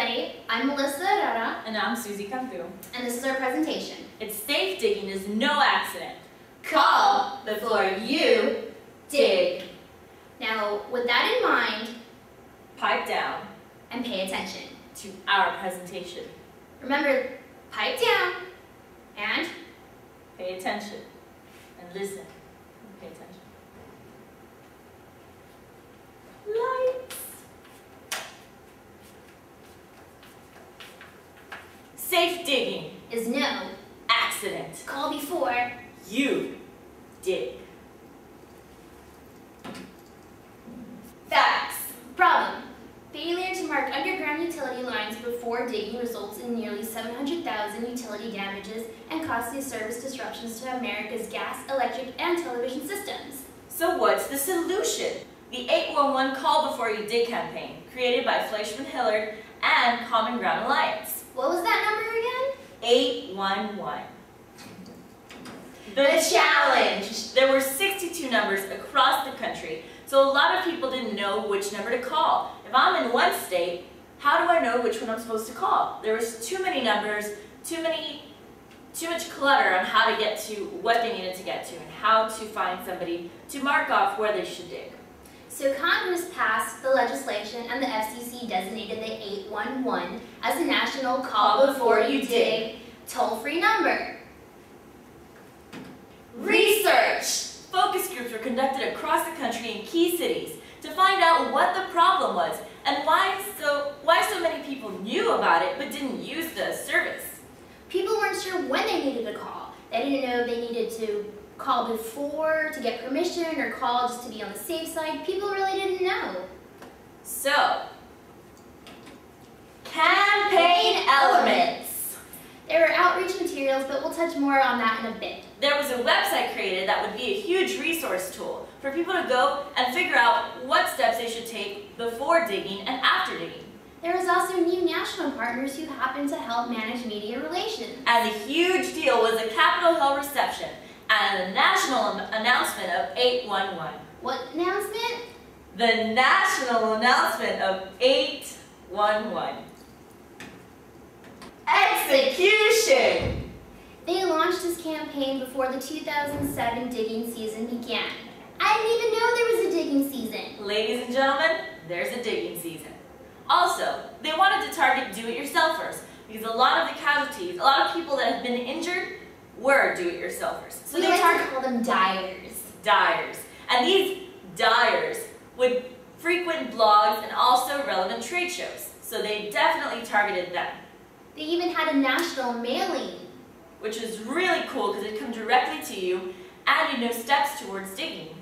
everybody. I'm Melissa Herrera. And I'm Susie Cantu. And this is our presentation. It's safe digging is no accident. Call before you dig. Now, with that in mind, pipe down and pay attention to our presentation. Remember, pipe down and pay attention and listen and pay attention. Lights. Safe digging is no accident. Call before you dig. Facts. Problem. Failure to mark underground utility lines before digging results in nearly 700,000 utility damages and costly service disruptions to America's gas, electric, and television systems. So what's the solution? The 811 Call Before You Dig campaign, created by Fleischman-Hillard and Common Ground Alliance. What was that number again? 811. The challenge! There were 62 numbers across the country, so a lot of people didn't know which number to call. If I'm in one state, how do I know which one I'm supposed to call? There was too many numbers, too much clutter on how to get to what they needed to get to and how to find somebody to mark off where they should dig. So Congress passed the legislation and the FCC designated the 811 as a national Call Before You Dig toll-free number. Research! Focus groups were conducted across the country in key cities to find out what the problem was and why so many people knew about it but didn't use the service. People weren't sure when they needed to call. They didn't know they needed to call before to get permission or call just to be on the safe side. People really didn't know. So, campaign elements. There were outreach materials, but we'll touch more on that in a bit. There was a website created that would be a huge resource tool for people to go and figure out what steps they should take before digging and after digging. There was also new national partners who happened to help manage media relations. And the huge deal was a Capitol Hill reception and the national announcement of 811. What announcement? The national announcement of 811. Execution! They launched this campaign before the 2007 digging season began. I didn't even know there was a digging season. Ladies and gentlemen, there's a digging season. Also, they wanted to target do-it-yourselfers because a lot of the casualties, a lot of people that have been injured were do-it-yourselfers. So they like to call them dyers. Dyers. And these dyers would frequent blogs and also relevant trade shows. So they definitely targeted them. They even had a national mailing. Which is really cool because it comes directly to you and you know steps towards digging.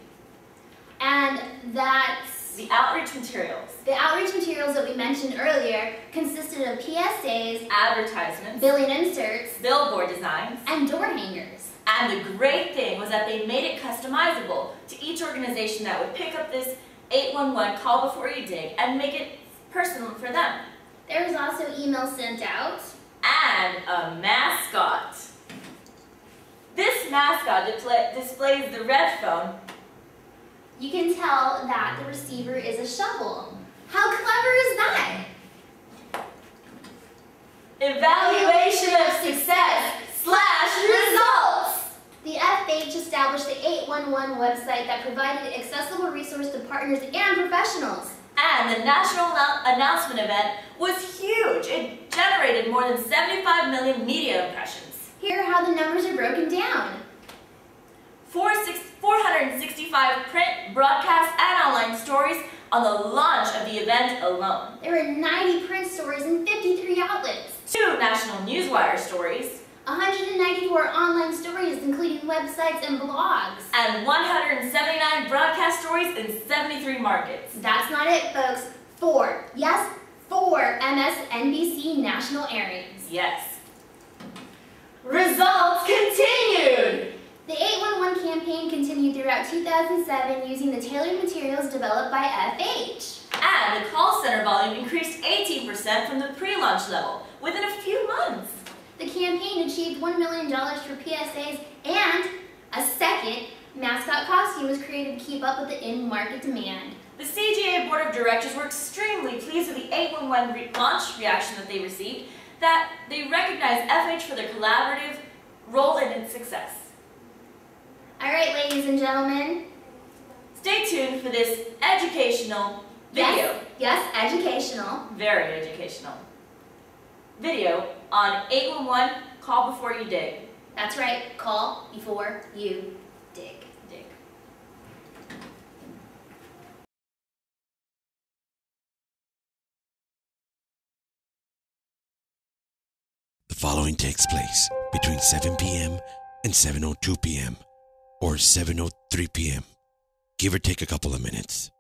And that's... The outreach materials. The outreach materials that we mentioned earlier consisted of PSAs, advertisements, billing inserts, billboard designs, and door hangers. And the great thing was that they made it customizable to each organization that would pick up this 811 Call Before You Dig and make it personal for them. There was also email sent out. And a mascot. This mascot displays the red phone. You can tell that the receiver is a shovel. How clever is that? Evaluation of success / results. The FH established the 811 website that provided an accessible resource to partners and professionals. And the national announcement event was huge. It generated more than 75 million media impressions. Here are how the numbers are broken down. 465 print, broadcast, and online stories on the launch of the event alone. There were 90 print stories in 53 outlets. 2 national newswire stories. 194 online stories, including websites and blogs. And 179 broadcast stories in 73 markets. That's not it, folks. 4. Yes, 4 MSNBC national airings. Yes. Results continued! The 811 campaign continued throughout 2007 using the tailored materials developed by FH. And the call center volume increased 18% from the pre-launch level within a few months. The campaign achieved $1 million for PSAs and a second mascot costume was created to keep up with the in-market demand. The CGA Board of Directors were extremely pleased with the 811 launch reaction that they received, that they recognized FH for their collaborative role in its success. All right, ladies and gentlemen. Stay tuned for this educational video. Yes, educational. Very educational. Video on 811, call before you dig. That's right, call before you dig. Dig. The following takes place between 7 p.m. and 7:02 p.m. or 7:03 p.m., give or take a couple of minutes.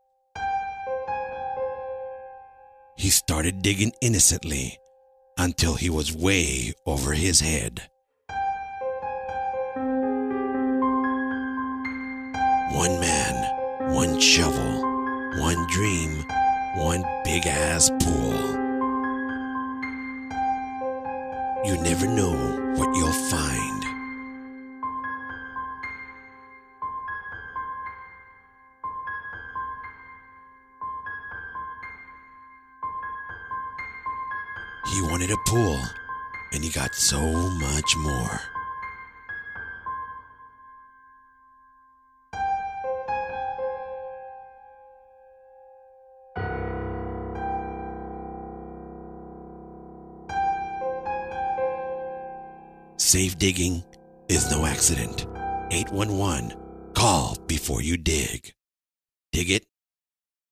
He started digging innocently until he was way over his head. One man, one shovel, one dream, one big-ass pool. You never know what you'll find. He wanted a pool, and he got so much more. Safe digging is no accident. 811, call before you dig. Dig it